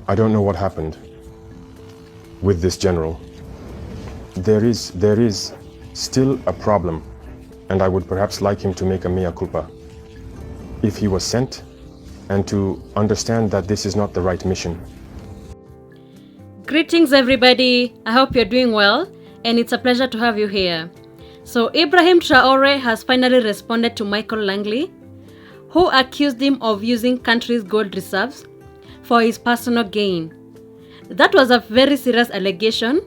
I don't know what happened with this general. There is still a problem, and I would perhaps like him to make a mea culpa if he was sent, and to understand that this is not the right mission. Greetings everybody, I hope you're doing well, and it's a pleasure to have you here. So IBRAHIM Traoré has finally responded to Michael Langley, who accused him of using country's gold reserves for his personal gain. That was a very serious allegation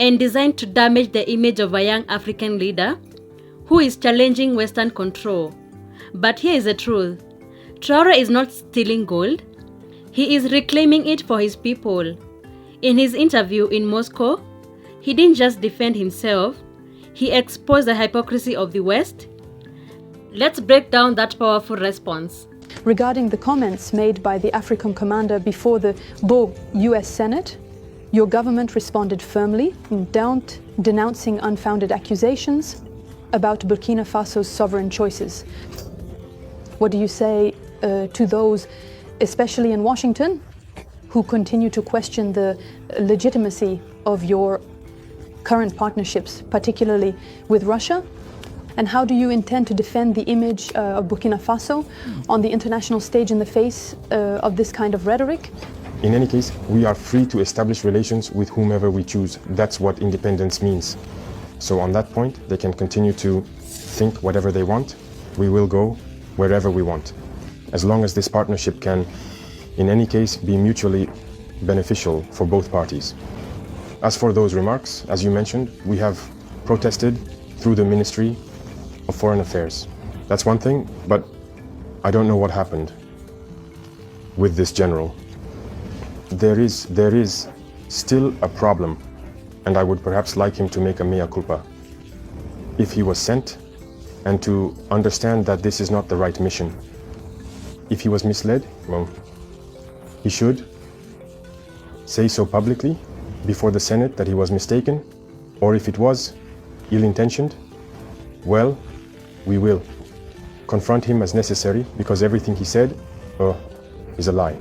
and designed to damage the image of a young African leader who is challenging Western control. But here is the truth. Traoré is not stealing gold. He is reclaiming it for his people. In his interview in Moscow, he didn't just defend himself, he exposed the hypocrisy of the West. Let's break down that powerful response. Regarding the comments made by the AFRICOM commander before the US Senate, your government responded firmly, denouncing unfounded accusations about Burkina Faso's sovereign choices. What do you say to those, especially in Washington, who continue to question the legitimacy of your current partnerships, particularly with Russia? And how do you intend to defend the image of Burkina Faso on the international stage in the face of this kind of rhetoric? In any case, we are free to establish relations with whomever we choose. That's what independence means. So on that point, they can continue to think whatever they want. We will go wherever we want, as long as this partnership can, in any case, be mutually beneficial for both parties. As for those remarks, as you mentioned, we have protested through the Ministry of Foreign Affairs. That's one thing, but I don't know what happened with this general. There is still a problem, and I would perhaps like him to make a mea culpa if he was sent, and to understand that this is not the right mission. If he was misled, well, he should say so publicly before the Senate that he was mistaken, or if it was ill-intentioned, well, we will confront him as necessary, because everything he said is a lie.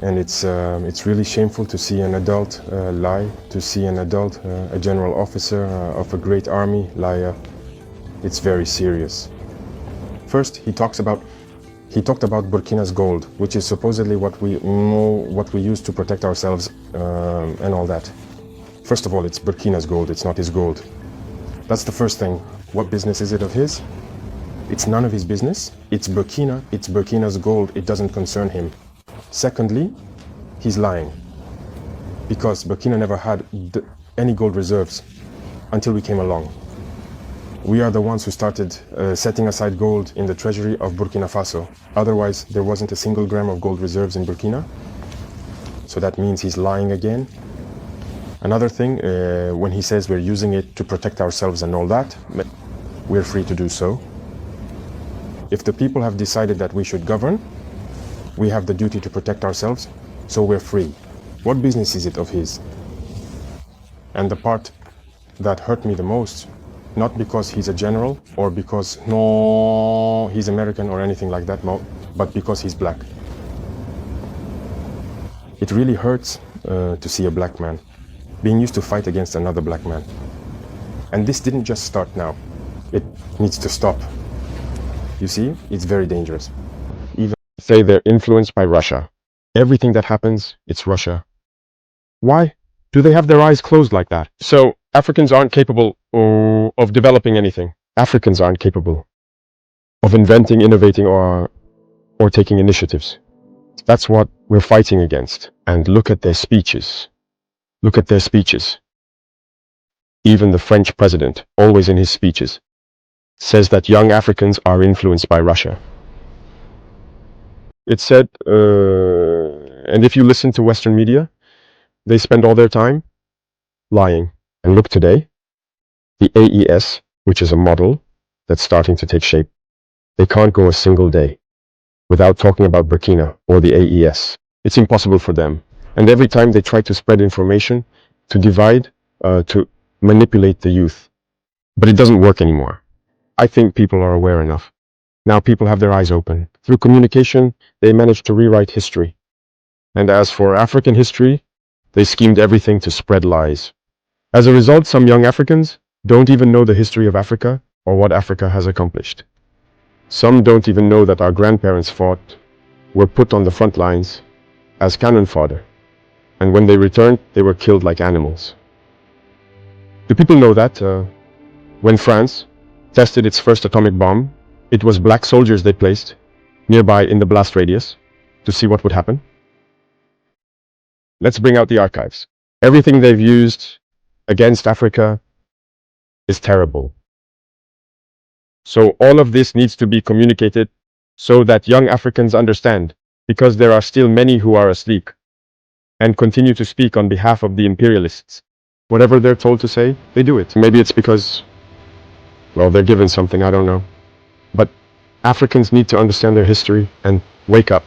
And it's really shameful to see an adult lie, to see an adult, a general officer of a great army lie. It's very serious. First, he talked about Burkina's gold, which is supposedly what we use to protect ourselves and all that. First of all, it's Burkina's gold, it's not his gold. That's the first thing. What business is it of his? It's none of his business. It's Burkina, it's Burkina's gold, it doesn't concern him. Secondly, he's lying, because Burkina never had any gold reserves until we came along. We are the ones who started setting aside gold in the treasury of Burkina Faso. Otherwise, there wasn't a single gram of gold reserves in Burkina. So that means he's lying again. Another thing, when he says we're using it to protect ourselves and all that, we're free to do so. If the people have decided that we should govern, we have the duty to protect ourselves, so we're free. What business is it of his? And the part that hurt me the most, not because he's a general or because he's American or anything like that, but because he's black. It really hurts to see a black man being used to fight against another black man. And this didn't just start now. It needs to stop. You see, it's very dangerous. Even say they're influenced by Russia. Everything that happens, it's Russia. Why do they have their eyes closed like that? So Africans aren't capable of developing anything. Africans aren't capable of inventing, innovating, or taking initiatives. That's what we're fighting against. And look at their speeches. Look at their speeches. Even the French president, always in his speeches, says that young Africans are influenced by Russia. It said, and if you listen to Western media, they spend all their time lying. And look today, the AES, which is a model that's starting to take shape, they can't go a single day without talking about Burkina or the AES. It's impossible for them. And every time they try to spread information, to divide, to manipulate the youth. But it doesn't work anymore. I think people are aware enough. Now people have their eyes open. Through communication, they manage to rewrite history. And as for African history, they schemed everything to spread lies. As a result, some young Africans don't even know the history of Africa or what Africa has accomplished. Some don't even know that our grandparents fought, were put on the front lines as cannon fodder, and when they returned, they were killed like animals. Do people know that when France tested its first atomic bomb, it was black soldiers they placed nearby in the blast radius to see what would happen? Let's bring out the archives. Everything they've used against Africa is terrible. So all of this needs to be communicated so that young Africans understand, because there are still many who are asleep and continue to speak on behalf of the imperialists. Whatever they're told to say, they do it. Maybe it's because, well, they're given something, I don't know. But Africans need to understand their history and wake up.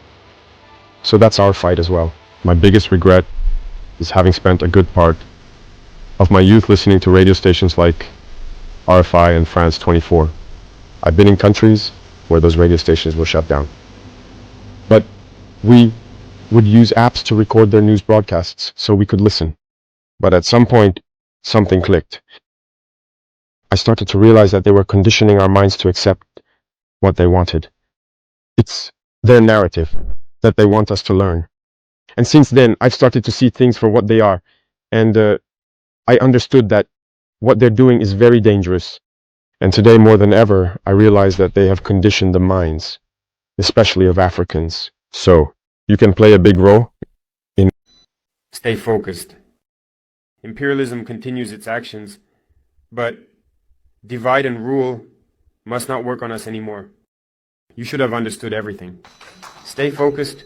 So that's our fight as well. My biggest regret is having spent a good part of my youth listening to radio stations like RFI and France 24. I've been in countries where those radio stations were shut down. But we would use apps to record their news broadcasts so we could listen. But at some point, something clicked. I started to realize that they were conditioning our minds to accept what they wanted. It's their narrative that they want us to learn. And since then, I've started to see things for what they are. And I understood that what they're doing is very dangerous. And today, more than ever, I realize that they have conditioned the minds, especially of Africans. So, you can play a big role in... Stay focused. Imperialism continues its actions, but divide and rule must not work on us anymore. You should have understood everything. Stay focused.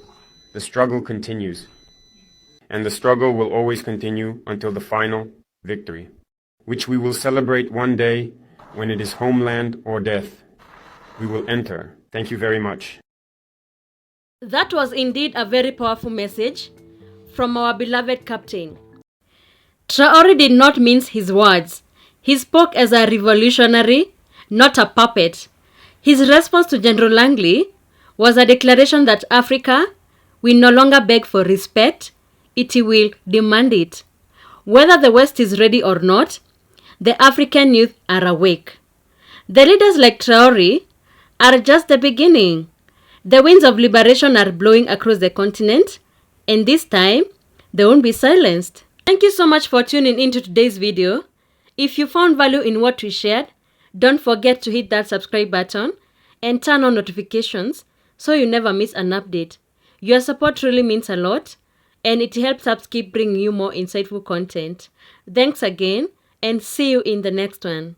The struggle continues. And the struggle will always continue until the final victory, which we will celebrate one day when it is homeland or death. We will enter. Thank you very much. That was indeed a very powerful message from our beloved captain. Traoré did not mince his words. He spoke as a revolutionary, not a puppet. His response to General Langley was a declaration that Africa will no longer beg for respect, it will demand it. Whether the West is ready or not, the African youth are awake. The leaders like Traoré are just the beginning. The winds of liberation are blowing across the continent, and this time, they won't be silenced. Thank you so much for tuning into today's video. If you found value in what we shared, don't forget to hit that subscribe button and turn on notifications so you never miss an update. Your support really means a lot, and it helps us keep bringing you more insightful content. Thanks again, and see you in the next one.